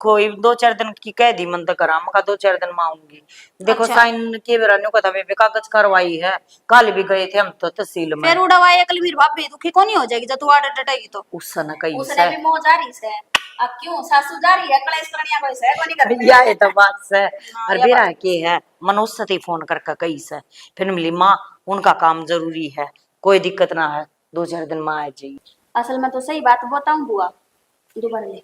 कोई 2-4 दिन की कह दी मन तो करा मैं 2-4 दिन में आऊंगी। देखो अच्छा। साइन के बेरा न्यू कथा में कागज करवाई है। कल भी गए थे हम तो तहसील में। फिर उड़वाई अकल भी भाभी दुखी को नहीं हो जाएगी जब तू आडर डटेगी तो। उस न कही उसने भी मोह जा रही से। अब क्यों सासू जा रही है कलेश करनिया कोई से कोई नहीं करती। या ये तो बात से हाँ, और यह बेरा बात के है मनुष्य से फोन करके कही से फिर मिली माँ उनका काम जरूरी है कोई दिक्कत ना है 2-4 दिन में आ जाइए। असल में तो सही बात बताऊं बुआ दोबारा ले।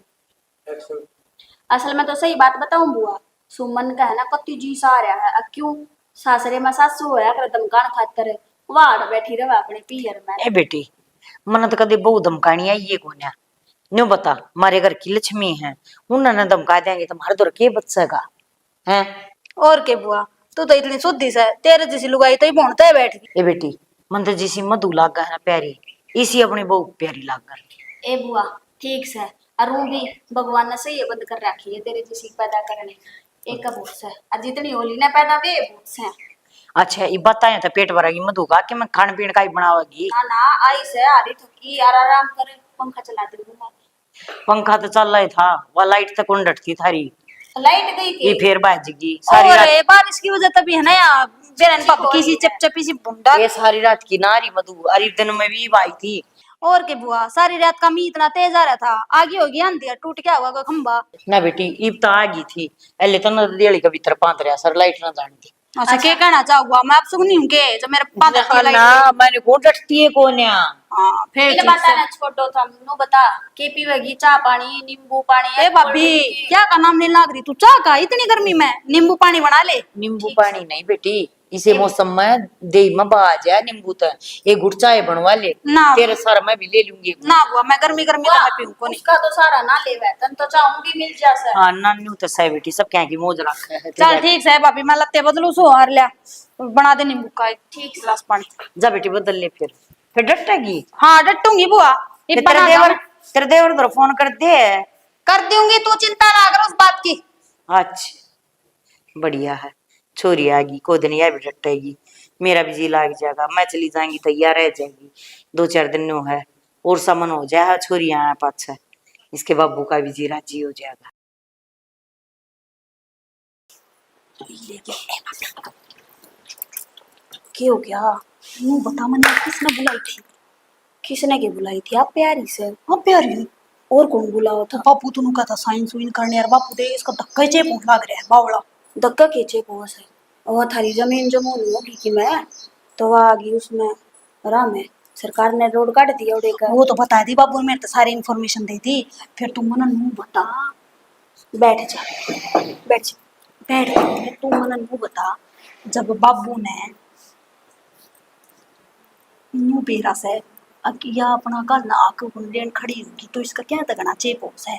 असल में तो सही बात बताऊं बुआ सुमन का है ना कत्ती जी सा आ रहा है। अब क्यों सासरे में सासू होया कर दमकान खातर वाड़ बैठी रहे अपने पियर में। ए बेटी मन तो कदे बहु धमकानी आई ये कोन्या न्यू बता हमारे घर की लक्ष्मी है उन्होंने धमका देंगे तुम्हारे दौर के बचेगा है। और के बुआ तू तो इतनी शुद्धि से तेरे जैसी लुगाई तो ही भोंडते है बैठ गई। ए बेटी मन तो जिसी मधु लागा है ना प्यारी इसी अपनी बहु प्यारी लागा। ए बुआ ठीक से अरू भी भगवान ने सही बंद कर रखी है तेरे जैसी पैदा करने एक का भूत से और जितनी होली ने पैदा वे भूत से। अच्छा ये बताए तो पेट भरेगी मधु का कि मैं खान पीन का ही बनावेगी। ना ना आई से आरी थकी यार आराम करे पंखा चला दे दूंगा। पंखा तो चल रहा था वह लाइट तक उंडट थी थारी लाइट गई ये थी। फिर बाजगी सारी और रात। ये बारिश की वजह तभी है ना यार बेरन पापा किसी चपचपी सी बुंडा। ये सारी रात की नारी मधु अरे दिन में भी आई थी। और के बुआ सारी रात का मी इतना तेज आ रहा था आगे होगी आंधी टूट गया होगा कोई खंबा। ना बेटी ईब तो आ गई थी एले तो नदियाली के भीतर पांत रहा सर लाइट ना जानी थी। अच्छा के कहना चाहूंगा मैं आप सुनी हूं के जो मेरे पादर की लाइट ना मैंने को डटती है कोन्या। हां फिर इन्हें बता ना छोटो था नु बता के पीवेगी चाय पानी नींबू पानी ए भाभी क्या का नाम नहीं लाग रही तू चाह का इतनी गर्मी में नींबू पानी बना ले। नींबू पानी नहीं बेटी इसे मौसम में दे में बाज है नींबू तो एक गुट चाय बनवा ले ना तेरे सर में भी ले लूंगी। ना बुआ मैं गर्मी गर्मी तो मैं पीऊं को नहीं। उसका तो सारा ना लेवे तन तो चाहूंगी मिल जा सर। हाँ नानू तो सही बेटी सब क्या की मौज रखा है। चल ठीक है भाभी मैं लत्ते बदलू सो हार लिया बना दे नींबू का एक ठीक गिलास पानी। जा बेटी बदल ले फिर डटेगी। हाँ डटूंगी बुआ ये तेरे बना देवर दो। तेरे देवर तो फोन कर दे। कर दूंगी तू चिंता ना कर उस बात की। अच्छा बढ़िया है छोरी आ गई को दिन यह भी डटेगी मेरा भी जी लाग जाएगा मैं चली जाएंगी तैयार रह जाएगी 2-4 दिन नो है और सामान हो जाए छोरी आना पाछा इसके बाबू का भी जी राजी हो जाएगा। क्या हो गया मुंह बता मैंने किसने बुलाई थी। किसने की बुलाई थी आप प्यारी से। अब प्यारी और कौन बुलाओ था। बापू तू का था साइंस विन करने यार बापू दे इसका धक्का ही चेप लाग रहा है बावड़ा। धक्का खींचे पहुंच है और थारी जमीन जमून होगी कि मैं तो वह आ गई उसमें आराम है सरकार ने रोड काट दिया उड़े का। वो तो बता दी बाबू मेरे तो सारी इन्फॉर्मेशन दी थी फिर तुम मना नू बता। बैठ जा बैठ जा बैठ गई तू मना नू बता जब बाबू ने नू बेरा से या अपना घर ना आके लेन खड़ी होगी तो इसका क्या तगना चेप हो है।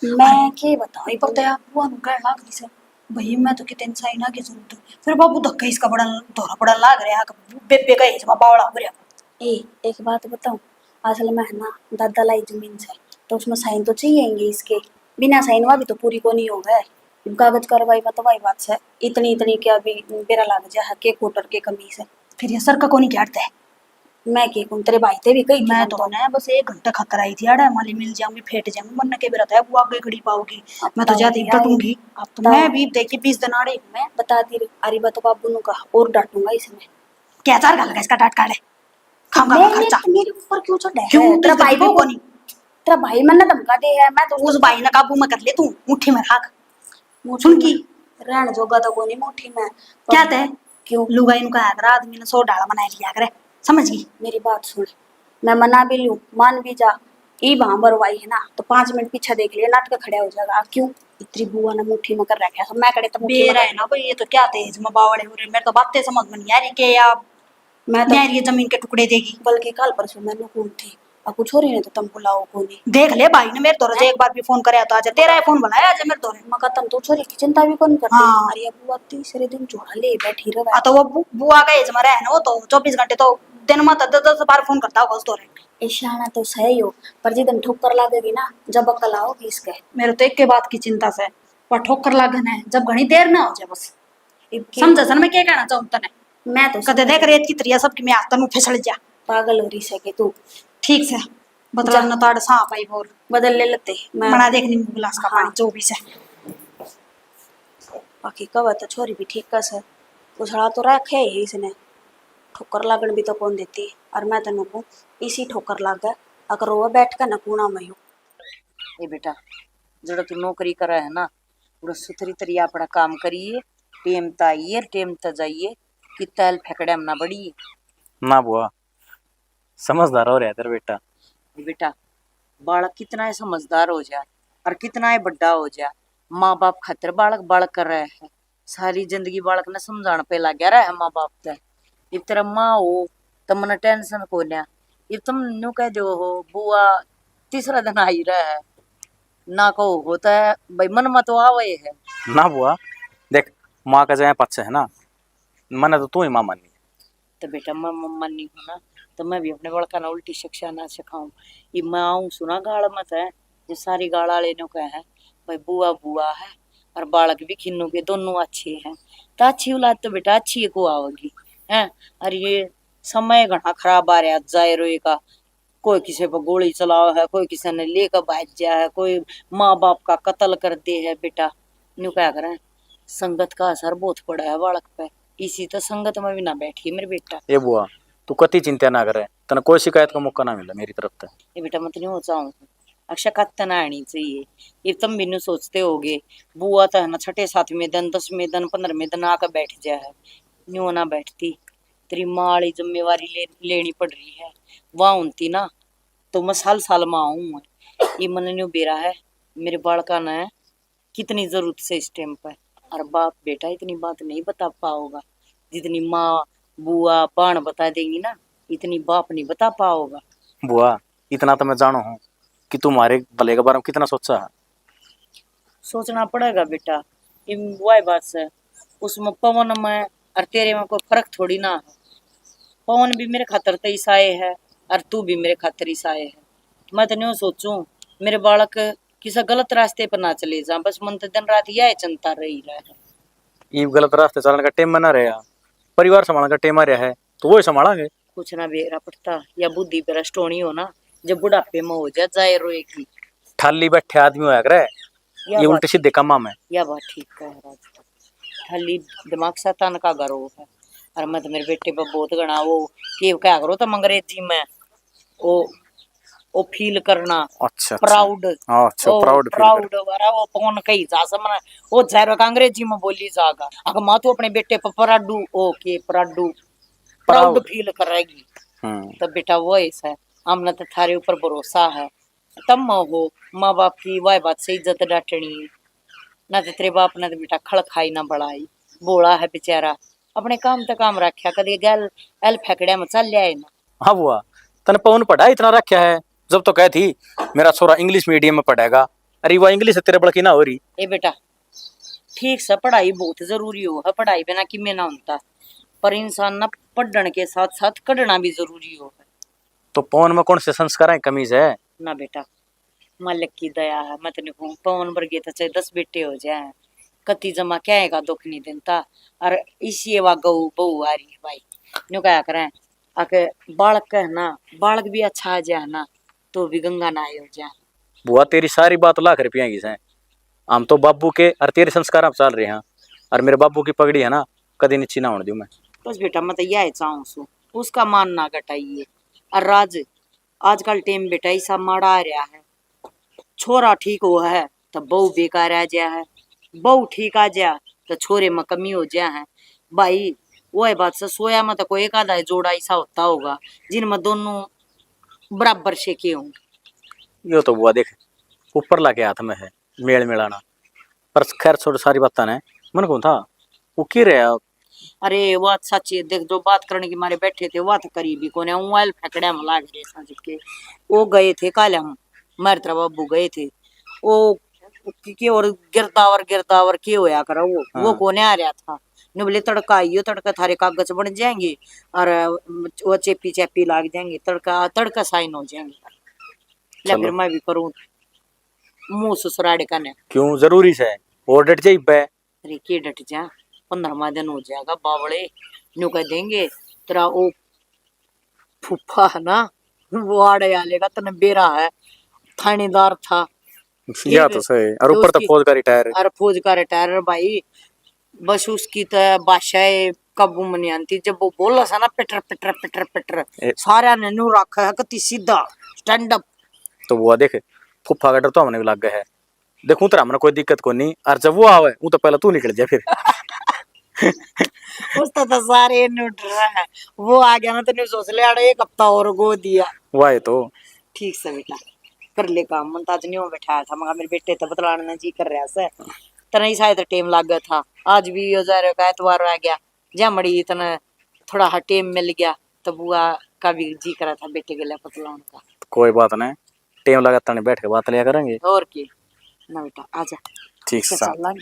मैं के बताऊं नहीं पता है बुआ नु कहना लाग रही से भाई मैं तो कितने इंसान ना की जरूरत है फिर बाबू धक्का इसका बड़ा धोरा बड़ा लाग रहा है बेबे का एज में बावड़ा हो रहा। ए एक बात बताऊं असल में है ना दादा लाई जमीन से तो उसमें साइन तो चाहिए इसके बिना साइन हुआ भी तो पूरी को नहीं होगा कागज कार्रवाई में तो वही बात है इतनी इतनी क्या भी बेरा लाग जाए के कोटर के कमी से फिर ये सर का को नहीं काटता है। मैं के कौन तेरे भाई ते भी कही मैं तो ना बस 1 घंटा खाकर आई थी आड़ा माली मिल जाऊंगी फेट जाऊंगी मन के बेरा था वो आगे खड़ी पाओगी मैं तो जाती डटूंगी अब तो मैं भी देखी 20 दिन आड़े मैं बता दी अरे बा तो बाबू नु का और डांटूंगा इसमें क्या 4 गाल इसका डांट काटे खाऊंगा मैं खर्चा मेरे ऊपर क्यों चढ़ा है क्यों तेरा भाई भी को नहीं तेरा भाई मैंने धमका दे है मैं तो उस भाई ने काबू में कर ले तू मुट्ठी में रख मुट्ठी सुन की रहन जोगा तो कोनी मुट्ठी में क्या थे क्यों लुगाई नु का आदरा आदमी ने 100 डाला बना लिया करे समझ गई। मेरी बात सुन मैं मना भी लूं मान भी जा ई भांबर वाई है ना तो 5 मिनट पीछे देख लिया नाटक खड़ा हो जाएगा क्यों इतनी बुआ ने मुट्ठी में कर रखा है मैं करे तो मुट्ठी बेरा है ना भाई ये तो क्या तेज में बावड़े हो रहे मेरे तो बातें समझ में नहीं आ रही के या मैं तो ये जमीन के टुकड़े देगी बल्कि कल परसों मैंने कौन थी अब कुछ हो रही ने तो तुम बुलाओ को नहीं देख ले भाई ने मेरे दौरे से एक बार भी फोन करे तो आज तेरा फोन बुलाया आज मेरे दौरे मका तुम तो छोरी की चिंता भी कौन करती हाँ। अरे बुआ तीसरे दिन जोड़ा ले बैठी रहा तो वो बुआ का एज में रहे ना वो तो 24 घंटे तो दिन में तो 10 बार फोन करता होगा उस दौरे। ईशाना तो सही हो पर जिदन ठोकर लगेगी ना जब अकल आओगी इसके मेरे तो एक के बात की चिंता से पर ठोकर लागन है जब घनी देर ना हो जाए बस समझ सन मैं क्या कहना चाहूँ तने मैं तो कदे देख रेत की तरिया सबकी मैं आता नु फिसल जा पागल हो रही से कि तू ठीक से बदला न ताड़ सांप आई बोल बदल ले लेते मैं। बना देखनी गिलास का पानी जो भी से। बाकी कब तो छोरी भी ठीक कस है, उछड़ा तो रखे ही इसने, ठोकर लागन भी तो कौन देती। और मैं तेन को इसी ठोकर लाग गए अगर वो बैठ कर न कूना मैं हूँ। ए बेटा जड़ा तू नौकरी करे है ना पूरा सुथरी तरिया अपना काम करिए, टेम त आइए टेम त जाइए, कि तैल फेकड़े में ना बढ़िए। ना बुआ समझदार हो रहा है तेरा बेटा। बेटा बालक कितना है समझदार हो जाए और कितना है बड़ा हो जाए, माँ बाप खातिर बालक बालक कर रहे हैं, सारी जिंदगी बालक ने समझाने पे लग गया है माँ बाप ते। इब तेरा माँ हो तो मन टेंशन को ना, इब तुम न्यू कह दो हो बुआ तीसरा दिन आई रहा है ना कहो होता है भाई मन मत तो आवे है। ना बुआ देख माँ का जाए पक्ष है ना, मैंने तो तू ही माँ मानी। तो बेटा मैं मम्मा नहीं हूँ ना, तो मैं भी अपने बड़का ना उल्टी शिक्षा ना सिखाऊं। ये मैं आऊँ सुना गाड़ मत है जो सारी गाड़ा लेने का है भाई बुआ बुआ है और बालक भी खिन्नू के दोनों अच्छे हैं, तो अच्छी औलाद तो बेटा अच्छी को आओगी है। और ये समय घना खराब आ रहा जाए रोए का, कोई किसी पर गोली चलाओ है, कोई किसी ने लेकर भाग जा है, कोई माँ बाप का कत्ल कर दे है। बेटा न्यू क्या करें, संगत का असर बहुत पड़ा है बालक पे, इसी तो संगत में भी ना बैठी मेरे बेटा। ये बुआ तू कति चिंता ना करे, तना कोई शिकायत का मौका ना मिला मेरी तरफ से। ये बेटा मत नहीं हो चाहूँ अक्षा कत्ता ना आनी चाहिए, ये तुम भी न्यू सोचते होगे बुआ तो है ना छठे सातवें दिन 10वें दिन 15वें दिन आकर बैठ जाए है, न्यू ना बैठती, तेरी माँ वाली जिम्मेवारी लेनी पड़ रही है। वहाँ उनती ना तो मैं साल साल में आऊँ, ये मन न्यू बेरा है मेरे बालका ने कितनी जरूरत से इस टाइम पर। और बाप बेटा इतनी बात नहीं बता पाओगा जितनी माँ बुआ बाण बता देंगी ना, इतनी बाप नहीं बता पाओगा। बुआ इतना तो मैं जानो हूँ कि तुम्हारे भले के बारे में कितना सोचा है। सोचना पड़ेगा बेटा, वही बात से उसमें पवन में और तेरे में कोई फर्क थोड़ी ना है। पवन भी मेरे खातर तो ईसाए है और तू भी मेरे खातर ईसाए है। मैं तो नहीं सोचूं मेरे बालक किसी गलत रास्ते पर ना चले जा, बस मन तो दिन रात यह चिंता रही रहा है। ये गलत रास्ते चलने का टेम बना रहा, परिवार संभालने का टेम आ रहा है तो वो ही संभालेंगे। कुछ ना बेरा पड़ता या बुद्धि पर स्टोनी हो ना, जब बुढ़ापे में हो जा जाए रोएगी। ठाली बैठे आदमी होया करे ये उल्टे सीधे कामा में। यह बात ठीक कह रहा खाली दिमाग शैतान का गर्व है। और मैं तो मेरे बेटे पर बहुत गणा वो कि क्या करो तो अंग्रेजी में वो फील करना अच्छा प्राउड। अच्छा प्राउड प्राउड वाला वो कौन कही जा समझ वो जहर का अंग्रेजी में बोली जाएगा, अगर माँ तू अपने बेटे पर प्राडू ओके प्राडू प्राउड फील करेगी तो बेटा वो ऐसा है। हमने तो थारे ऊपर भरोसा है, तब हो माँ बाप की वह बात से इज्जत डांटनी है ना, तो तेरे बाप ने तो बेटा खड़ खाई ना बढ़ाई, बोला है बेचारा अपने काम तक काम रखा कभी गैल एल फेकड़िया में चल जाए ना। हाँ बुआ तने पवन पढ़ा इतना रखा है, जब तो कह थी मेरा छोरा इंग्लिश मीडियम में पढ़ेगा, अरे वह इंग्लिश तेरे बड़की ना हो रही। ए बेटा ठीक से पढ़ाई बहुत जरूरी हो है, पढ़ाई बिना कि में ना होता, पर इंसान ना पढ़ने के साथ साथ कढ़ना भी जरूरी हो है। तो पवन में कौन से संस्कार है कमीज है ना बेटा मालिक की दया है, मैं तेने कहूँ पवन वर्गे तो चाहे 10 बेटे हो जाए कति जमा क्या है का दुख नहीं देता। और इसी वा गऊ बहू आ रही है भाई न्यू क्या करें आके बालक का है ना, बालक भी अच्छा आ जाए ना तो भी गंगा ना हो जाए। बुआ तेरी सारी बात लाख रुपया की है, हम तो बाबू के और तेरे संस्कार चल रहे हैं, और मेरे बाबू की पगड़ी है ना कभी नीची ना होने दूं मैं। बस बेटा मैं तो यह चाहूँ सू उसका मान ना घटाइए। और आजकल टेम बेटा ऐसा माड़ा आ रहा है, छोरा ठीक हुआ है तो बहू बेकार आ जा है, बहू ठीक आ जा तो छोरे में कमी हो जा है। भाई वो बात से सोया में तो कोई एक आधा जोड़ा ऐसा होता होगा जिनमें दोनों बराबर से के हों। यो तो बुआ देख ऊपर लाके हाथ में है मेल मिलाना, पर खैर छोड़ सारी बात ने मन को था वो की रहा। अरे वो सच है देख जो बात करने की मारे बैठे थे वो तो करीबी कोने मोबाइल फेंकड़े में लाग रहे समझ के वो गए थे काले हम मारे तरह बाबू गए थे वो की और गिरदावर के होया करा वो कोने आ रहा था ने बोले तड़का आइयो तड़का थारे कागज बन जाएंगे और वो चेपी चेपी लाग जाएंगे तड़का साइन हो जाएंगे। ले फिर मैं भी करूँ मुंह ससुराड़े का ने क्यों जरूरी से और डट जाई पे। अरे के डट जा 15वां दिन हो जाएगा बावड़े न्यू कह देंगे तेरा वो फूफा है ना वो आड़े आले का तने बेरा है, थानेदार था। या तो सही, और तो ऊपर तो उसकी- फौज का रिटायर। अरे फौज का रिटायर भाई, बस उसकी तो बादशाह काबू में नहीं आती। जब वो बोला सा ना पिटर पिटर पिटर पिटर, सारा ने नू रखा है कति सीधा स्टैंड अप। तो वो देखे फुफा का डर तो हमने भी लग गया है। देखूं तो हमने कोई दिक्कत को नहीं, और जब वो आवे वो तो पहले तू निकल जाए फिर। उसका तो सारे नू डर रहा है, वो आ गया ना तो नहीं सोच ले अरे एक हफ्ता और गो दिया। वाह तो ठीक से बेटा कर ले काम, मन ताज नहीं बैठाया था मगर मेरे बेटे तो बतलाने ना जी कर रहा से तना ही शायद टाइम लग गया था। आज भी हजार का एतवार आ गया, जा मड़ी इतना थोड़ा हा टाइम मिल गया तो बुआ का भी जी करा था बेटे के लिए पतलाने का। कोई बात नहीं, टेम लगाता नहीं, बैठ के बात लिया करेंगे। और की ना बेटा आजा, ठीक से सा। चल लग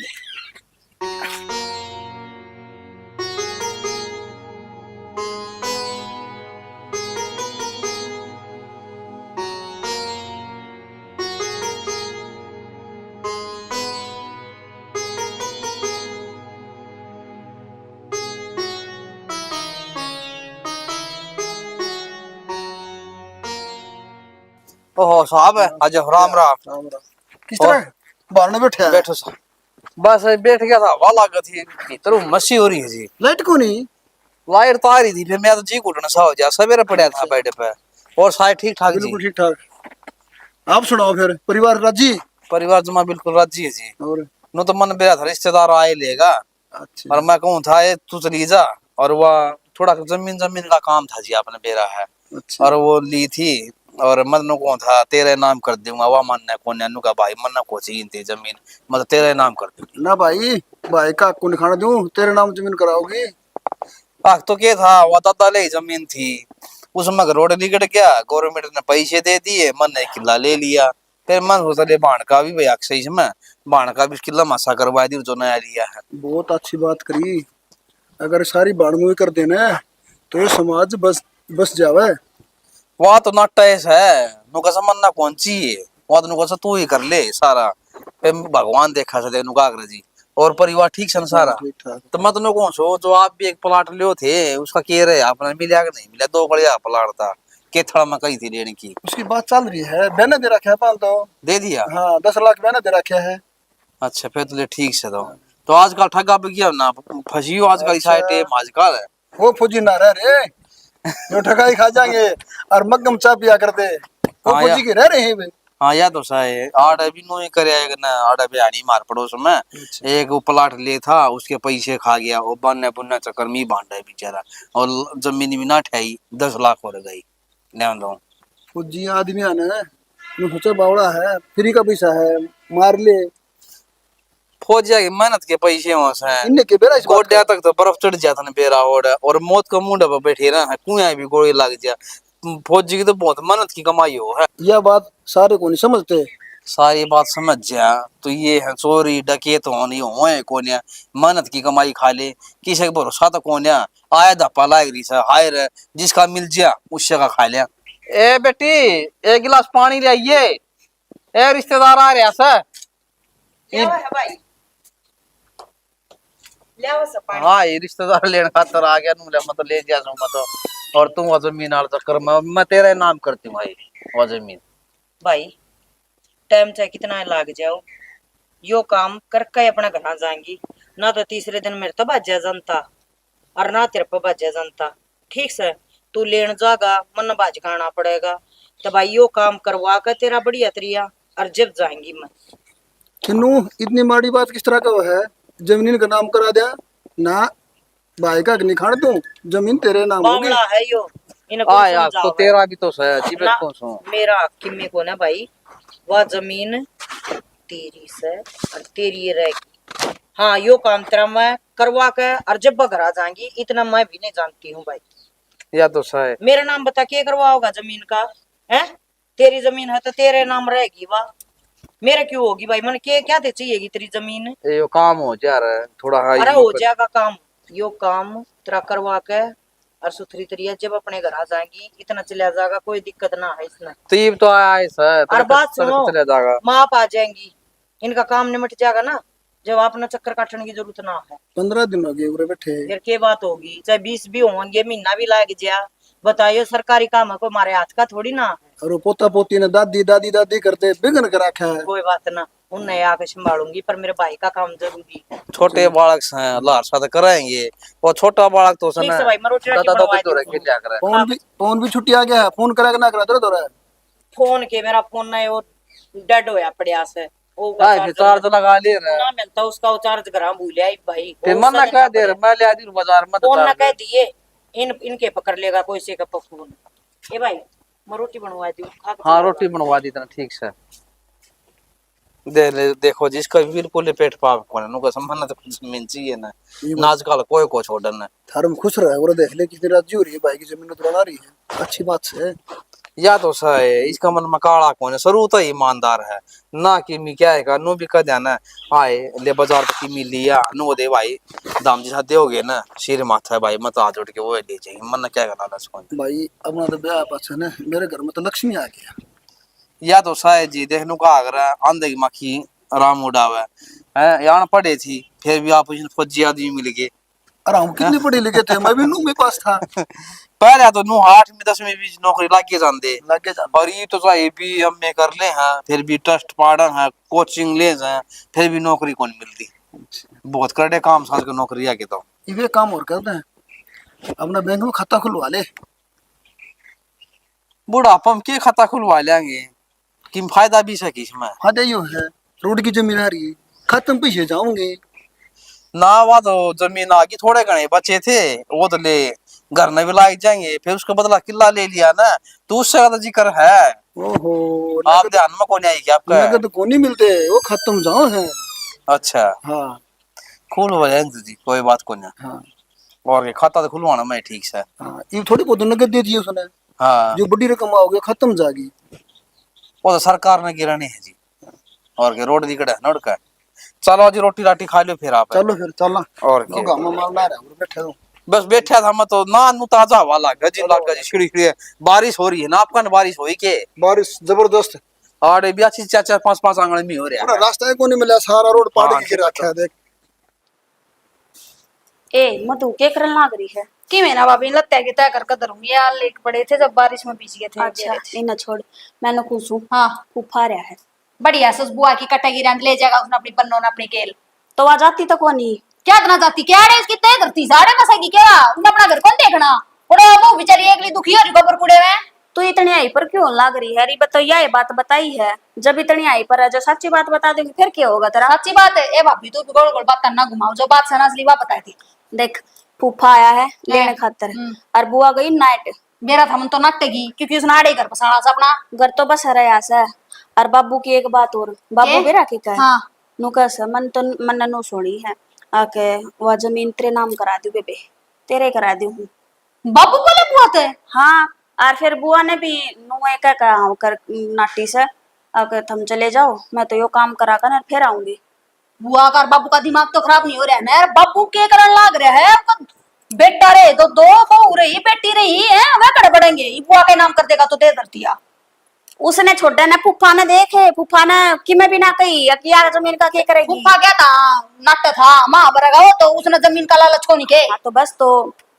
ओहो साहब है आज राम राम। किस तरह बाहर में बैठे हैं? बैठो साहब। बस बैठ गया था, हवा लागत थी भीतर मस्सी हो रही है जी। लाइट को नहीं लाइट तो आ रही थी, फिर मैं तो जी घुटना सा हो जा, सवेरे पड़ा था बेड पे। और सारे ठीक ठाक जी। बिल्कुल ठीक ठाक। आप सुनाओ फिर, परिवार राजी? परिवार जमा बिल्कुल राजी है जी। और नो तो मन बेरा था रिश्तेदार आए लेगा, अच्छा और मैं कहूँ था ये तू चली जा। और वह थोड़ा जमीन जमीन का काम था जी, आपने बेरा है अच्छा और वो ली थी। और मन नो कौन था तेरे नाम कर दूंगा, वह मन को नु का भाई मन को चाहिए थी जमीन, मतलब तेरे नाम कर दूंगा। ना भाई, भाई का को खाना दूं, तेरे नाम जमीन कराओगी? पाक तो क्या था, वह दादा ले जमीन थी, उसमें रोड निकट गया, गवर्नमेंट ने पैसे दे दिए, मन ने किला ले लिया। फिर मन सोचा ले बाण का भी भैया सही में बाण का भी किला मासा करवा दी जो नया लिया है। बहुत अच्छी बात करी। अगर सारी बाड़मुई कर देना तो ये समाज बस बस जावे। वह तो नाटा ऐसा है, नुका समन्ना कौन चाहिए, वह तो नुका तू ही कर ले सारा। फिर भगवान देखा सके नुका जी, और परिवार ठीक संसारा। ठीक ठाक। तो मैं तो कौन सो जो आप भी एक प्लाट लियो थे, उसका कह रहे आपने मिला कि नहीं मिला? 2 कड़िया प्लाट था, केथड़ा में कही थी लेने की। उसकी बात चल रही है, मैंने दे रखा है पाल तो। दे दिया? हाँ 10 लाख मैंने दे रखा है। अच्छा फिर तो ले ठीक से तो आजकल ठगा भी किया ना, फंसियो आजकल अच्छा। टेम आजकल है। वो फौजी ना रह रे, जो ठगाई खा जाएंगे और मग्गम चा पिया करते, वो हाँ, फौजी के रह रहे हैं वे। हाँ या तो सही आड़ा भी नो ही करे ना, आड़ा भी आनी मार पड़ोस में। एक वो प्लाट ले था, उसके पैसे खा गया, वो बनने बुनने चक्कर में बांटा है बेचारा, और जमीन भी ना ठहरी 10 लाख हो गई। ले दो फौजी आदमी आना है, मैं सोचा बावड़ा है, फ्री का पैसा है, मार ले। फौज जाएगी मेहनत के पैसे वहां से इनने के बेरा इस बात गोड्या तक तो बर्फ चढ़ जाता ना बेरा और मौत का मुंडा पर बैठे रहा कुएं भी गोली लग जा। फौजी की तो बहुत मेहनत की कमाई हो है। यह बात सारे को नहीं समझते। सारी बात समझ जा तो ये है चोरी डकैत होनी हो कौन मेहनत की कमाई खा ले, किसी का भरोसा तो कौन आया धप्पा लाग रही से हायर जिसका मिल जा उससे का खा लिया। ए बेटी एक गिलास पानी ले आइए, ए रिश्तेदार आ रहा सर। भाई हाँ ये रिश्तेदार लेने खातर आ गया, मतलब ले जा तो। और तुम वो जमीन आल चक्कर में मैं तेरा नाम करती हूँ भाई, वो जमीन। भाई टाइम चाहे कितना लाग जाओ, यो काम करके अपना घर जाएंगी ना, तो तीसरे दिन मेरे तो बाजा जनता और ना तेरे पर बाजा जनता। ठीक से तू लेन जागा मन बाज खाना पड़ेगा, तो भाई यो काम करवा कर तेरा बढ़िया तरिया और जब जाएंगी मैं। किन्नू इतनी माड़ी बात किस तरह का वो है, जमीन का नाम करा दिया ना, भाई का नहीं खाने दूं, जमीन तेरे नाम होगी। बावला है यो, इनको हाँ यार समझाओ तो भाई। तेरा भी तो सही ना, कौन सो मेरा किम्मे को ना भाई, वह जमीन तेरी से और तेरी रहेगी। हाँ यो काम तेरा मैं करवा के और जब घर आ जाएंगी, इतना मैं भी नहीं जानती हूँ भाई। या तो सही मेरा नाम बता के करवाओगा जमीन का है? तेरी जमीन है तो तेरे नाम रहेगी, वाह मेरा क्यों होगी भाई? मन के क्या दे चाहिएगी तेरी जमीन? ये काम हो जा रहा है थोड़ा। हाँ अरे हो जाएगा काम, यो काम तेरा करवा के और सुथरी तरिया जब अपने घर आ जाएंगी, इतना चला जाएगा, कोई दिक्कत ना है इसमें। तीब तो आया है सर, और बात सुनो, चले जाएगा। माप आ जाएंगी, इनका काम निमट जाएगा ना, जब आपने चक्कर काटने की जरूरत ना है। 15 दिन हो गए उरे बैठे। फिर के बात होगी, चाहे 20 भी होंगे, महीना भी लाग जा, बताइयो सरकारी काम है, कोई हमारे हाथ का थोड़ी ना है। और वो पोता पोती ने दादी दादी दादी करते बिगन कर रखा है। कोई बात ना, उनने आके संभालूंगी, पर मेरे भाई का काम जरूरी है। छोटे बालक से लार साथ कराएंगे, और छोटा बालक तो ठीक से भाई, मैं रोटी राटी दादा बनवा दादी तो दूँ। रखे क्या करे। फोन भी छुट्टी आ गया है, फोन करा के ना करा तो रहा है। फोन के मेरा फोन ना वो डेड होया पड़िया से, वो चार्ज लगा ले रहा ना मिलता उसका, वो चार्ज करा भूलिया ही भाई। फिर वो मन ना उसका कह देना दे रहा, पड़ेगा। मैं ले आदी बाजार में फोन ना कह दिए, इनके पकड़ लेगा कोई से का फोन। ए भाई मैं रोटी बनवा दी, खा के हाँ चला रोटी जा। बनवा दी तना ठीक से। देखो जिसका बिल्कुल ही पेट पाप को नुका संभालना तो कुछ मिल चाहिए ना, नाच काल कोई को छोड़न ना। थारम खुश रहा है और देख ले कितनी राजी हो रही है, भाई की जमीन तो बना रही है, अच्छी बात से। या तो सही है, इसका मन में काला कौन है, शुरू तो ईमानदार है ना कि मी क्या है का नु भी कह देना आए ले बाजार तो की लिया नु दे भाई दाम जैसा दोगे ना सिर माथा है भाई, मत आज उठ के वो ले जाइए मन क्या करना दस कौन। भाई अपना तो ब्याह पास है ना, मेरे घर में तो लक्ष्मी आ गया। या तो शायद जी देखने का आगर आंधे की मक्खी राम उड़ावे है, यहाँ पढ़े थी फिर भी आप फौजी आदमी मिल गए। अरे हम कितने पढ़े लिखे थे, मैं भी नू मेरे पास था। पहले तो नु 8 में 10 में भी नौकरी लागे जाते, लगे जा और ये तो चाहे भी हम में कर ले हैं, फिर भी टेस्ट पढ़न है, कोचिंग ले हैं, फिर भी नौकरी कौन मिलती। बहुत करड़े काम साल की नौकरी आके तो ये काम और करते हैं, अपना बैंक में खाता खुलवा ले। बुढ़ापा में के खाता खुलवा लेंगे कि फायदा भी सकी इसमें हाँ दे यो है, रोड की जमीन आ रही है, खत्म पैसे जाऊंगे ना। वह तो जमीन आगे थोड़े घने बचे थे, वो तो ले घर में भी लाग जाएंगे, फिर उसका बदला किला ले लिया ना, तो उससे ज्यादा जिक्र है। ओहो आप ध्यान में कौन आई क्या आपका। नगद को नहीं मिलते, वो खत्म जाओ है। अच्छा हाँ खुल हो जाएंगे जी, कोई बात को ना। हाँ और ये खाता तो खुलवाना मैं ठीक से। हाँ, ये थोड़ी बहुत नगद दे दी उसने, हाँ जो बड़ी रकम आओगे खत्म जाएगी। वो तो सरकार ने गिरानी है जी, और के रोड दिखड़ा है नोट का। चलो जी रोटी राटी खा लो फिर आप। चलो फिर चलना, और वो क्या गाँव में माल ला रहा है, बैठे हो। बस बैठा था मैं तो ना, नु ताजा हवा लग जी छिड़ी छिड़ी बारिश हो रही है ना, आपका बारिश हुई के बारिश जबरदस्त, और भी अच्छी 4-4 5-5 आंगन में हो रहा पूरा है। रास्ता ही को नहीं मिला, सारा रोड पाड़ हाँ, के गिर रखा है देख। ए मधु के करन लाग रही है। कि मेरा भाभी लत्या की तय कर कदर हूँ यार, लेक पड़े थे जब बारिश में भीग गए थे। अच्छा इन्हें छोड़, मैंने पूछूं। हाँ फूफा रहा है बढ़िया सस बुआ की कटेगी रंग ले जाएगा उसने अपनी पन्नों ने अपनी केल। तो आ जाती तो कौन ही। क्या करना चाहती, क्या रे इसकी तय करती साढ़े बसेगी क्या, उन्हें अपना घर कौन देखना। उड़े वो बेचारी एकली दुखी हो गोबर कूड़े में। तू इतनी आई पर क्यों लाग रही है। तो ये बात बताई है, जब इतनी आई पर है, जो सच्ची बात बता देंगे फिर क्या होगा तेरा। सच्ची बात है ए भाभी, तू भी गोल गोल बात करना घुमाओ, जो बात सना असली बात बताई थी। देख फूफा आया है लेने खातर, हम्म। और बुआ गई नाइट। मेरा था मन तो नटेगी क्योंकि उसने आड़े घर पसाना सा अपना। घर तो बस रहा है। और बाबू की एक बात और, बाबू भी रखी का हाँ नु कैसा मन तो मन नु सोड़ी है आके वह जमीन तेरे नाम करा दी बेबे, तेरे करा दी हूँ। बाबू बोले बुआ थे। हाँ और फिर बुआ ने भी नुए क्या कहा कर नाटी से आके तुम चले जाओ, मैं तो यो काम करा कर फिर आऊंगी। बुआ का और बाबू का दिमाग तो खराब नहीं हो रहा है ना यार, बाबू के करन लाग रहा है उनका बेटा रे, तो दो बहू रही बेटी रही है, वे कड़े बढ़ेंगे ये बुआ के नाम कर देगा तो दे धरतिया। उसने छोड़ा ना फूफा ने, देखे फूफा ने कि मैं भी ना कही कि यार जमीन का क्या करेगी। फूफा क्या था, नट था माँ बरेगा वो, तो उसने जमीन का लालच को नहीं के। हाँ, तो बस तो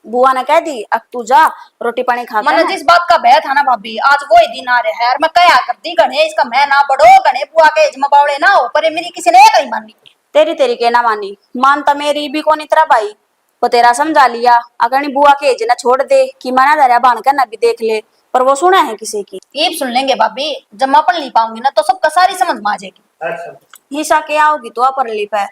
बुआ ने कह दी अब तू जा रोटी पानी खा मैंने जिस बात का भय था ना भाभी, आज वो ही दिन आ रहा है यार। मैं क्या करती गणे इसका मैं ना बढ़ो, गणे बुआ के जमा बावड़े ना हो, पर मेरी किसी ने नहीं मानी। तेरी तेरी के ना मानी, मानता मेरी भी कौन इतना भाई वो तेरा समझा लिया। अगर बुआ के जना छोड़ दे कि मना दरिया बांध कर ना भी देख ले, पर वो सुना है किसी की। ये सुन लेंगे भाभी, जब मैं पढ़ ली पाऊंगी ना तो सबका सारी समझ में आ जाएगी। हिस्सा के आओगी तो पर ली पे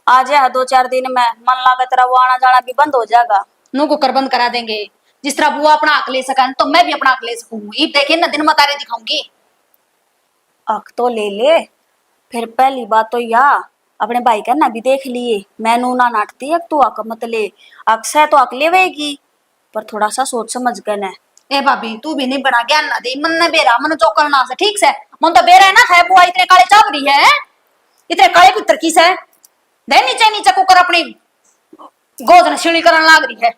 आ जाए 2-4 दिन में, मन लगा तेरा वो आना जाना भी बंद हो जाएगा। नू को कर बंद करा देंगे, जिस तरह बुआ अपना हक ले सका तो मैं भी अपना हक ले सकूंगी। देखे ना दिन में तारे दिखाऊंगी। हक तो ले ले, फिर पहली बात तो या अपने भाई का ना भी देख लिए, मैं नू ना नाटती अब तू हक मत ले। हक से तो हक लेवेगी पर थोड़ा सा सोच समझ कर न। ए भाभी तू भी नहीं बना ज्ञान ना दे, मन ने बेरा मन चौक करना से ठीक से। मन तो बेरा है ना है बुआ इतने काले चाव रही है, इतने काले पुत्र की से दे नीचे नीचे कुकर अपनी गोद ने सीढ़ी करन लाग रही है।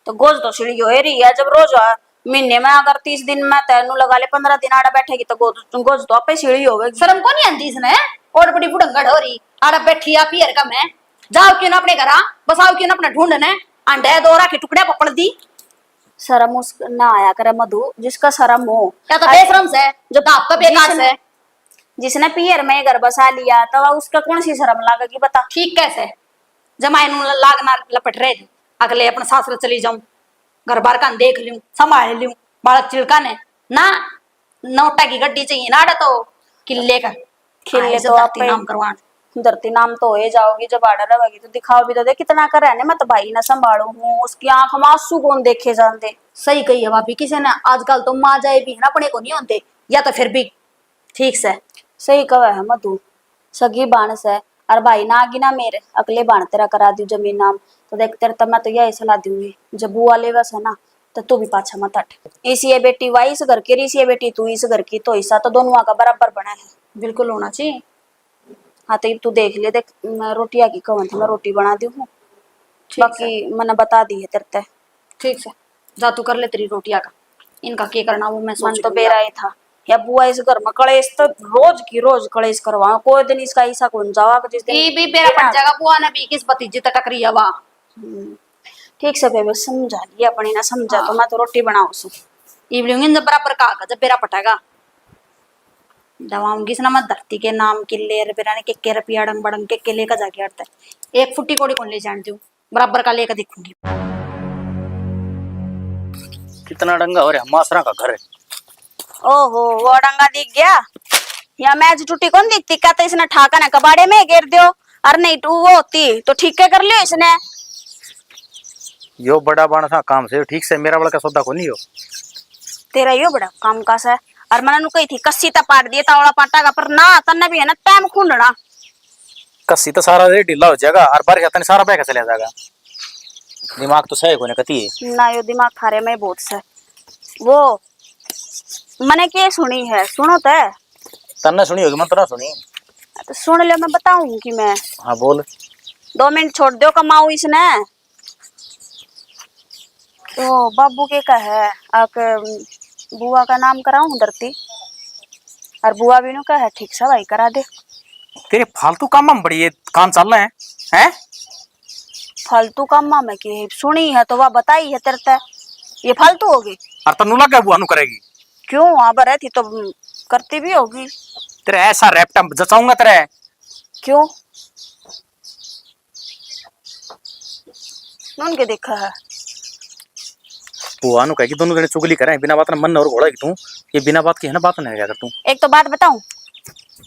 तो गोज तो सीढ़ी हो रही है, जब रोज महीने में अगर 30 दिन में तेनू लगा ले 15 दिन आड़ा बैठेगी तो गोज तो आपे सीढ़ी हो गई। शर्म को नहीं आती इसने, और बड़ी बुढ़ंगड़ हो रही आड़ा बैठी आ पियर का मैं। जाओ क्यों ना अपने घर, बसाओ क्यों ना अपना ढूंढने, अंडे 2 के टुकड़े पकड़ दी। शर्म उस ना आया करे मधु, जिसका शर्म हो। क्या तो बेशरम से जो बाप का बेकार से जिसने पियर में घर बसा लिया तो उसका कौन सी शर्म लागेगी बता। ठीक कैसे जमाई नु लागना लपट रहे थे अगले अपने सासरे चली जाऊं, घर बार का देख लूं, संभाल लूं, बालक चिड़का ने ना, नोटा की गड्डी चाहिए ना तो किले का खिले तो तो आप धरती नाम करवान। धरती नाम तो हो ही जाओगी, जब आडर रहेगी तो दिखाओ भी तो दे कितना कर रहे मैं तो भाई ना संभालू हूँ, उसकी आंख में आंसू कौन देखे जानते। सही कही है भाभी, किसी ने आजकल तो माँ जाए भी है ना अपने को नहीं होते, या तो फिर भी ठीक से सही कहे है मधु, सगी बाणस है और भाई ना आगी ना मेरे अगले बाण तेरा करा दी जमीन नाम, तो देख तेरे तब मैं तो यही सलाह दूंगी, जब बुआ ले वस है ना तो तू भी पाछा मत हट। इसी ये बेटी वाई इस घर की, इसी ये बेटी तू इस घर की, तो हिस्सा तो दोनों का बराबर बना है। बिल्कुल होना चाहिए। हाँ तो तू देख ले, देख मैं रोटियां की कवन थी, मैं रोटी बना दी हूँ, बाकी मैंने बता दी है तेरे ते। ठीक से जा तू कर ले तेरी रोटियां का, इनका क्या करना वो मैं मन सोच तो लूंगी। बेरा ही था या बुआ इस घर में कलेश तो रोज की रोज कलेश करवा, कोई दिन इसका ऐसा कौन जावा कि जिस दिन ये भी बेरा पड़ जाएगा, बुआ ने भी किस भतीजे तक टकरी है वाह। ठीक से बेबे समझा लिया अपनी ना समझा तो मैं तो रोटी बनाऊ सू। इवलिंग जब बराबर का जब बेरा पटेगा दवाऊंगी ना मैं धरती के नाम किले बेरा ने के रुपया डंग बड़ंग के लेकर जाके हटता है, एक फुट्टी कोड़ी कौन ले जान दू बराबर का लेकर दिखूंगी। कितना डंगा हो रहा मासरा का घर है। ओहो वो डंगा दिख गया, या मैच टूटी कौन दिखती, क्या तो इसने ठाका ना कबाड़े में घेर दियो, अरे नहीं टू वो होती तो ठीक है कर लियो इसने। यो बड़ा बाण सा काम से ठीक से मेरा बड़ा का सौदा को नहीं हो। तेरा यो बड़ा काम का है, और मैंने नु कही थी कस्सी ता पाट दिए तावड़ा पाटा का, पर ना तन्ने भी है ना टाइम खूंडना। कस्सी तो सारा रेट ढीला हो जाएगा और बारिश आता सारा पैसा चला जाएगा। दिमाग तो सही कोने कती है ना, यो दिमाग थारे में बहुत से वो मैंने क्या सुनी है, सुनो तो तन्ने सुनी होगी, मैं तो ना सुनी। तो सुन ले मैं बताऊं कि मैं। हाँ बोल। 2 मिनट छोड़ दो कमाऊ इसने। तो बाबू के का है आक बुआ का नाम कराऊं धरती, और बुआ भी नु का है ठीक से भाई करा दे। तेरे फालतू काम में बड़ी ये काम चल रहे हैं फालतू काम में के सुनी है तो वह बताई है तेरे ते, ये फालतू होगी। और तनु लगा बुआ नु करेगी क्यों वहां पर रहती तो करती भी होगी। तेरे ऐसा रैपटा जचाऊंगा तेरे। क्यों नून के देखा है बुआ नु कहेगी दोनों जने चुगली करें बिना बात ना मन और घोड़ा की तू, ये बिना बात की है ना बात नहीं क्या कर तू। एक तो बात बताऊं,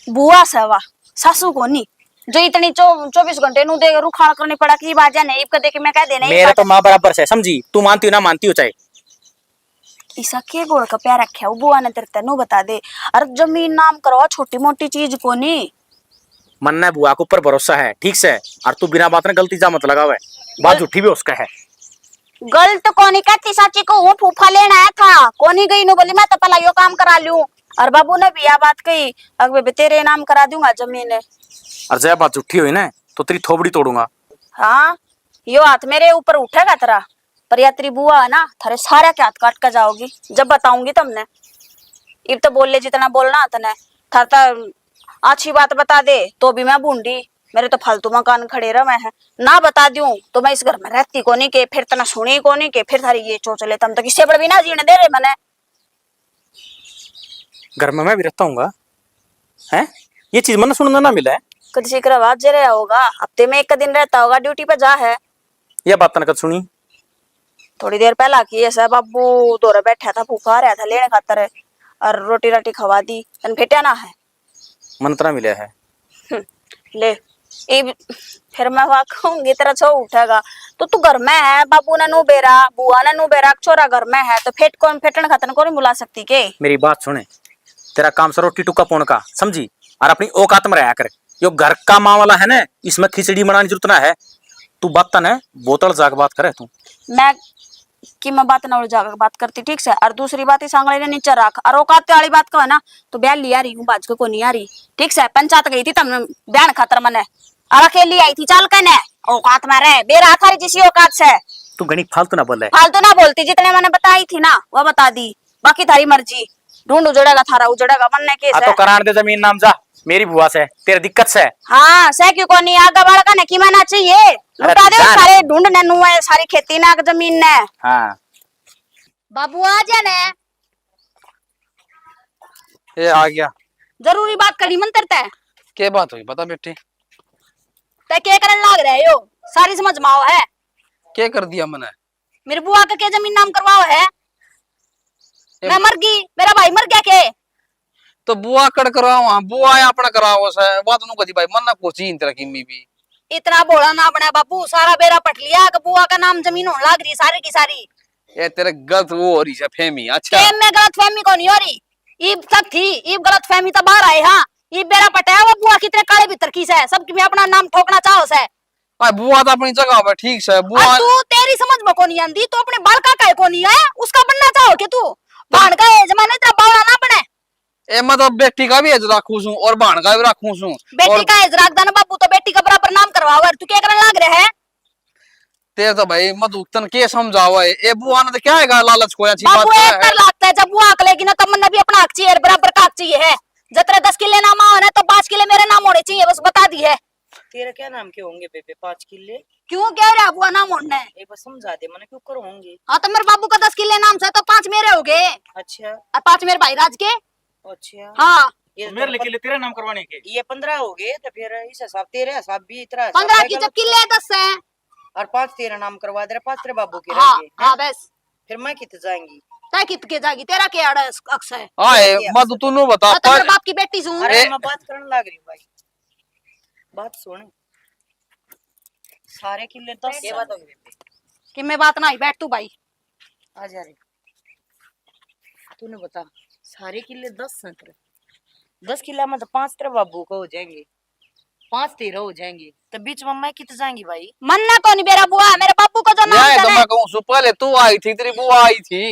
बुआ सवा सासू को नहीं जो इतनी 24 घंटे नु दे रुखाड़ करनी पड़ा की बाजा नहीं कदे के मैं कह देना मेरा तो माँ बराबर से समझी, तू मानती हो ना मानती हो चाहे। ईसा के गोड़ का प्यार रखा वो बुआ ने तेरे तेनू बता दे, अरे जमीन नाम करवा छोटी मोटी चीज को नहीं। मन ने बुआ के ऊपर भरोसा है ठीक से, और तू बिना बात ना गलती जा मत लगावे, बात झूठी भी उसका है। गलत कोनी कहती साची को वो फूफा लेना आया था, कोनी गई नु बोली मैं तो पहला यो काम करा लूं, और बाबू ने भी यह बात कही अगबे तेरे नाम करा दूंगा जमीन। और जब बात झूठी हुई ना तो तेरी थोबड़ी तोड़ूंगा। हाँ यो हाथ मेरे ऊपर उठेगा तेरा, पर या तेरी बुआ है ना थारे सारे के हाथ काट कर जाओगी जब बताऊंगी तुमने। इब तो बोल ले जितना बोलना तने, थारता अच्छी बात बता दे तो भी मैं बूंदी, मेरे तो फालतू मकान खड़े रहे हैं ना बता दूं तो मैं इस घर में रहती कोनी के, फिर तना सुनी कोनी के, फिर थारी ये चोचले तम तो किसी बड़े भी ना जीने दे रहे मैंने। घर में मैं भी रहता हूँ है, ये चीज मन सुनना ना मिला है। किसी का आवाज जे रहा होगा, हफ्ते में 1 दिन रहता होगा ड्यूटी पे जा है। ये बात ना कद सुनी थोड़ी देर पहला की ऐसा बाबू दौरे बैठा था, फूफा रहा था लेने खातर, और रोटी राटी खवा दी तन फेटा ना है मन तना मिला है। ले फिर मैं वहां कहूंगी तेरा छो उठेगा तो तू घर में है, बाबू ने नु बेरा बुआ ने नु बेरा छोरा घर में है तो फेट कौन फेटन खातर कौन बुला सकती के। मेरी बात सुने, तेरा काम से रोटी टुक्का पौन का समझी, और अपनी औकात में रहा कर। यो घर का मामला है ना, इसमें खिचड़ी बनाने जरूरत ना है। तू बात ना बोतल जाग बात करे तू। मैं कि मैं बात ना जाकर बात करती ठीक से, और दूसरी बात इस आंगले ने नीचे रख, और औकात वाली बात को है ना तो ब्याह लिया रही हूँ बाज को नहीं आ रही ठीक से। पंचायत गई थी तब बयान खातर मैंने, और अकेली आई थी चल के औकात में रहे बेरा थारी जिसी औकात से। तू गणी फालतू ना बोले, फालतू ना बोलती, जितने मैंने बताई थी ना वो बता दी, बाकी थारी मर्जी, ढूंढ उजड़ेगा थारा उजड़ेगा बनने के तो करार दे जमीन नाम जा मेरी बुआ से, तेरी दिक्कत से। हाँ से क्यों को नहीं आगा बड़का ने की माना चाहिए लुटा दे सारे ढूंढने नु है सारी खेती ना जमीन ने। हाँ बाबू आ जाने ये आ गया। जरूरी बात करी मन तरता है क्या बात हुई बता बेटी। ते क्या करन लाग रहे हो सारी समझ माओ है क्या कर दिया मैंने। मेरी बुआ का क्या जमीन नाम करवाओ है मैं मर गई मेरा भाई मर गया के तो बुआ कड़ कराओ बुआ या अपना कराओ से बात नु कदी भाई मन ना पूछी इन तरह की मी भी। इतना बोला ना बना बाबू सारा बेरा पट लिया कि बुआ का नाम जमीन होने लाग रही सारी की सारी ये तेरे गलत वो हो रही है फेमी। अच्छा टेम में गलत फहमी को नहीं हो रही ईब तक थी ईब गलत फहमी तो बाहर आई हाँ ईब बेरा पटाया वो बुआ कितने काले भीतर की से सबकी में अपना नाम ठोकना चाहो से भाई बुआ तो अपनी जगह पे ठीक से बुआ अब तू तेरी समझ में को नहीं आंदी तो अपने बाल का को नहीं है उसका बनना चाहो कि तू भाण का जमाने तेरा बावला ना बने ए मतलब बेटी का भी इज्जत रखू छू और भाण का भी रखू छू। बेटी का इजराक दान बाबू तो बेटी का बराबर नाम करवाओ तू क्या करने लाग रहे है तेरे तो भाई मधु तन के समझावा है ए बुआ ने तो क्या है लालच को अच्छी बात बाबू क्या एक है। कर लागता है जब बुआ अकलेगी ना तब मन भी अपना हक चाहिए बराबर का हक चाहिए है जतरे 10 किले नाम होना तो 5 किले मेरे नाम होने चाहिए बस बता दी है तेरा क्या नाम के होंगे बेबे 5 किले। क्यों कह रहा बुआ नाम होना है एक बार समझा दे मैंने क्यों कर होंगे। हाँ तो मेरे बाबू का 10 किले नाम से तो 5 मेरे हो गए अच्छा और 5 मेरे भाई राज के अच्छा हाँ ये मेरे लिए किले तेरे नाम करवाने के। ये 15 हो गए तो फिर इस हिसाब तेरे हिसाब भी इतना 15 की जब किले 10 है और 5 तेरा नाम करवा दे 5 तेरे बाबू के हाँ रहेंगे। हाँ बस फिर मैं कितने जाएंगी। तय कित के जागी तेरा क्या आड़ा अक्स है आए मधु तू नु बता हाँ तो मेरे बाप की बेटी सुन अरे मैं बात करने लग रही हूँ भाई बात सुन सारे किले 10 ये बात होगी कि मैं बात ना ही बैठ तू भाई आ जा रही तूने बता सारे किले 10 हैं तेरे 10 किला में तो 5 तेरे बाबू को हो जाएंगे 5 तेरा हो जाएंगे तो बीच में मैं कितने जाएंगी भाई। मन ना कौन मेरा बुआ मेरे बापू को जो नाम तो चले मैं कहूं सु पहले तू आई थी तेरी बुआ आई थी।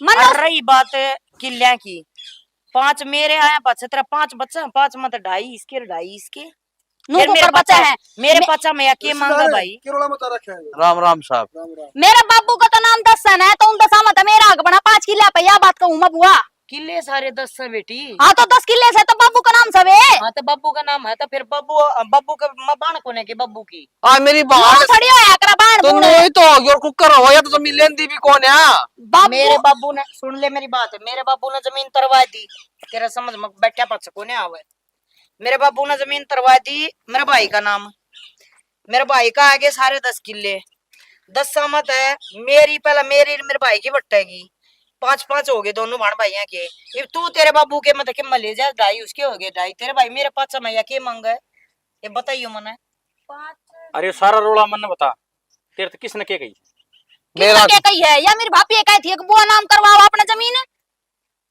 मन और रही बात किलिया की 5 मेरे आया 5 तेरा 5 बच्चा 5 मत 2.5 इसके 2.5 इसके नूह को कर बच्चा है मेरे बच्चा में क्या मांगा भाई। किरोला मत रखा है। राम राम साहब। राम राम। मेरे बाबू का तो नाम 10 है तो उन 10 मत मेरा हक बना 5 किले पे या बात कहूं मैं बुआ किले सारे 10 है बेटी। हाँ तो 10 किले से तो बाबू का नाम सवे हाँ तो बब्बू का नाम है तो फिर बब्बू का बाण कोने के बब्बू की आ मेरी बात थोड़ी होया करा बाण तो बूढ़ नहीं तो और कुकर हो या तो जमीन लेंदी भी कौन है। बाबू मेरे बाबू ने सुन ले मेरी बात मेरे बाबू ने जमीन तरवा दी तेरा समझ में बैठा पच कोने आवे मेरे बाबू ने जमीन तरवा दी मेरे भाई का नाम मेरे भाई का आगे सारे 10 किले 10 सहमत है मेरी पहला मेरे भाई की बट्टेगी 5-5 हो गए दोनों भाण भाइयों के। अब तू तेरे बाबू के मतलब के मले जा 2.5 उसके हो गए 2.5 तेरे भाई मेरे 5 मैया के मांगा है ये बताइयो मने। अरे सारा रोला मन बता तेरे तो किसने के गई। मेरा क्या कही है या मेरी भाभी कही थी कि बुआ नाम करवाओ अपना जमीन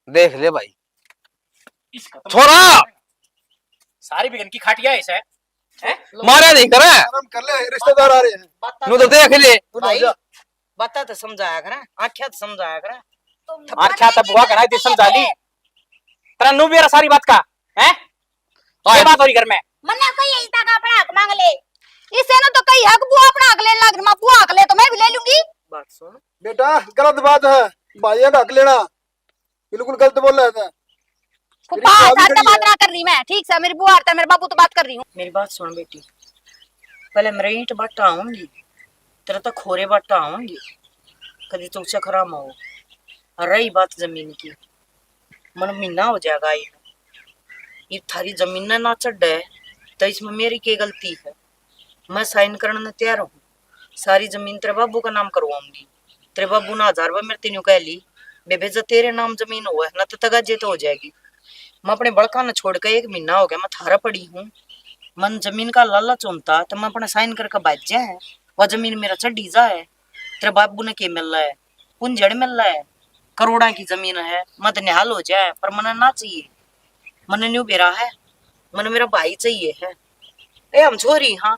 देख ले भाई इसका छोरा सारी बिगन की खाटिया ऐसा है मारा नहीं करे आराम कर ले रिश्तेदार आ रहे हैं। बता नु तो देख ले तू भाई जा। बता तो समझाया कर आख्या तो समझाया कर और क्या तब बुआ करा दे समझा ली तेरा नु मेरा सारी बात का हैं ये बात हो रही घर में मन्ना कही है इतना का अपना हक मांग ले इसे ना तो कही हक बुआ अपना हक लेने लग मैं बुआ हक ले तो मैं भी ले लूंगी बात सुन बेटा गलत बात है भाइयों का हक लेना बिल्कुल गलत बोल रहा था। फुप्पा साथ बात ना कर रही मैं ठीक से मेरी बुआ और मेरे बाबू तो बात कर रही हूँ मेरी बात सुन बेटी पहले मेरे ईंट बट्टा आऊंगी तेरा तो खोरे बट्टा आऊंगी कभी तो चखरा में हो और रही बात जमीन की मन महीना हो जाएगा ये थारी जमीन ना चढ़ है तो इसमें मेरी क्या गलती है मैं साइन करने तैयार हूँ सारी जमीन तेरे बाबू का नाम करवाऊंगी तेरे बाबू ने 1000 रुपये मेरे तीनों कह ली बेबे जो तेरे नाम जमीन हुआ है ना तो तगाजे तो हो जाएगी। मैं अपने बड़का ने छोड़ के 1 महीना हो गया मैं थारा पड़ी हूँ मन जमीन का लालच होता तो मैं अपने साइन करके बाज जाए वह जमीन मेरा चढ़ी जाए तेरे बाबू ने क्या मिल रहा है पुंजड़ मिल रहा है करोड़ा की जमीन है मत निहाल हो जाए पर मन ना चाहिए मन न्यू बेरा है मन मेरा भाई चाहिए है ए हम छोरी हाँ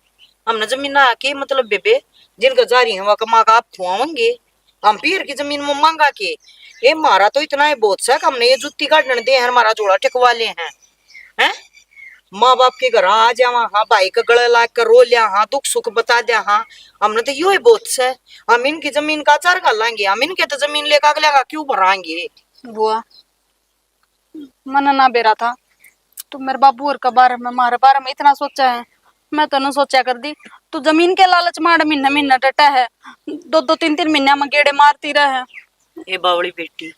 हमने जमीन ना के मतलब बेबे जिनका जारी है वह कमा का आप खुआवेंगे हम पीर की जमीन में मांगा के ये मारा तो इतना ही बहुत सा हमने ये जुत्ती काटने दे हमारा जोड़ा टिकवा ले हैं माँ बाप के घर आ जावा हाँ भाई का गला ला कर रो लिया हाँ दुख सुख बता दिया हाँ हमने तो यो ही बहुत से हम इनकी जमीन का चार कर लाएंगे हम इनके तो जमीन लेकर अगले का क्यों भराएंगे। बुआ मन ना बेरा था तू मेरे बाबू और के बारे में मारे बारे में इतना सोचा है मैं तो न सोचा कर दी तू जमीन के लालच मार महीना महीना डटा है 2-2 3-3 महीना में गेड़े मारती रहे ये बावली बेटी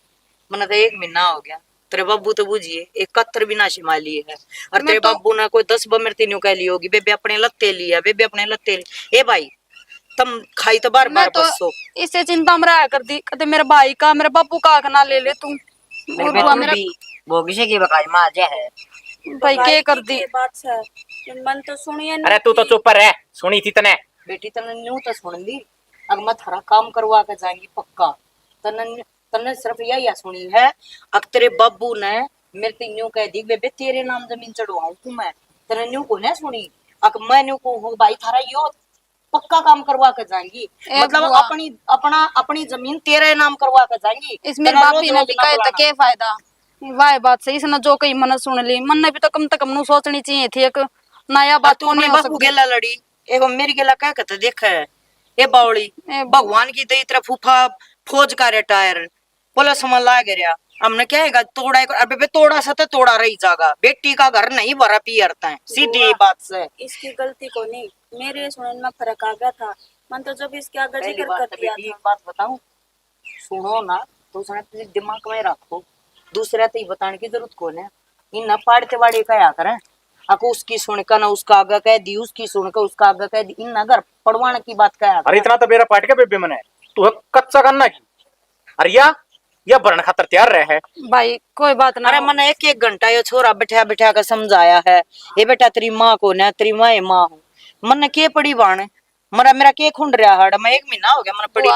मना तो 1 महीना हो गया तेरे बाबू तो बुझिए 71 भी ना शिमा लिए है और तेरे बाबू ने कोई 10 बमर तीनों कह ली होगी बेबे अपने लत्ते लिया बेबे अपने लत्ते लिए। ए भाई तुम खाई तो बार बार बसो इससे चिंता में रहा कर दी कहते मेरे भाई का मेरे बापू का आंख ना ले ले तू और बुआ मेरा वो किसी की बकाई मां जा है भाई के कर दी बात से मन तो सुनिए अरे तू तो चुप रह, सुनी थी तने। बेटी तने न्यू तो सुन ली अब मैं थारा काम करवा के जाएंगी पक्का तने तने सिर्फ यही सुनी है अब तेरे बाबू ने मेरे ते न्यू कह दी बेबे तेरे नाम जमीन चढ़वाऊं तू मैं तने न्यू को ना सुनी अब मैं न्यू को हूं भाई थारा यो पक्का काम करवा के जाएंगी मतलब अपनी जमीन तेरे नाम करवा के जाएंगी इसमें बापी ने भी कहे तो के फायदा वाह बात सही इसने जो कही मन सुन ली मन ने भी तो कम से कम नु सोचनी चाहिए थी एक नया बात तू को अपने नहीं हो बापू सकती गेला लड़ी एगो मेरी गेला कह के तो देख है ए बावली भगवान की दई तरफ फूफा फौज का रिटायर पुलिस में ला गया हमने क्या है तोड़ा अबे बे तोड़ा सा तो तोड़ा रही जागा बेटी का घर नहीं भरा पियरता है सीधी बात से इसकी गलती को नहीं मेरे सुनने में फर्क आ गया था मन तो जब इसके आगे पहली जिक्र बात कर तो दिया बेटी था एक बात बताऊं सुनो ना तो उसने अपने दिमाग में रखो दूसरा तो बताने की जरूरत कौन है इन न पाड़ते वाड़े क्या करें अको उसकी सुनकर ना उसका आगे कह दी उसकी सुनकर उसका आगे कह दी इन घर पड़वाने की बात क्या अरे इतना तो बेरा पाट के बेबे मने तू कच्चा करना की अरे या भरण खातर तैयार रहे है भाई कोई बात ना अरे मैंने 1 घंटा ये छोरा बैठा बैठा कर समझाया है ये बेटा तेरी माँ को ना तेरी माँ माँ हूँ मन के पड़ी बाण मेरा के खुंड रहा हड़ मैं 1 महीना हो गया मन पड़ी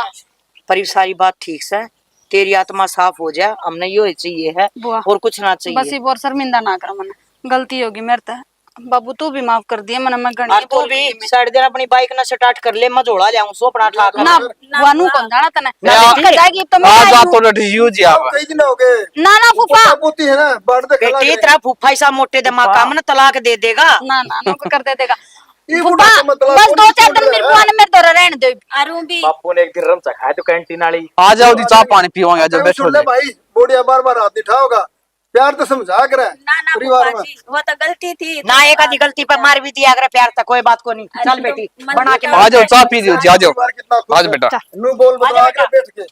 पर ये सारी बात ठीक से तेरी आत्मा साफ हो जाए हमने यो चाहिए है बुआ और कुछ ना चाहिए बस ये बोर शर्मिंदा ना कर मन गलती होगी मेरे से बाबू तू भी माफ कर दिए मन मैं और घंटी तू भी साइड देना अपनी बाइक ना स्टार्ट कर ले मैं झोला ले आऊं सोपड़ा ठा कर ना वानू कौन जाना तने ना, कर जाएगी तो मैं आज आई बात हूँ। तो लड़ी यूज आप कई दिन हो गए ना फूफा पोती है ना बाढ़ दे खड़ा बेटी करे। तेरा फूफा ऐसा मोटे दिमाग का मन तलाक दे देगा ना कर दे देगा ये फूफा बुढ़ा का मतलब बस कौन 2-4 दिन छोड़ मेरे रहा बुआ है? ने मेरे दौरा रहने दो अरुण भी बापू ने एक दिन रम चखाया तो कैंटीन वाली आ जाओ दी चाय पानी पीवांगे जब अरे बैठो सुन ले भाई बोडिया बार बार हाथ नहीं होगा प्यार तो समझा कर ना परिवार फूफा में जी वो तो गलती थी ना एक आधी गलती पे मार भी दिया अगर प्यार था कोई बात को नहीं चल बेटी मन बना के बेटा- आ जाओ चाय पी लो जी आ जाओ परिवार कितना खुश आज है। बेटा नू बोल बता के बैठ के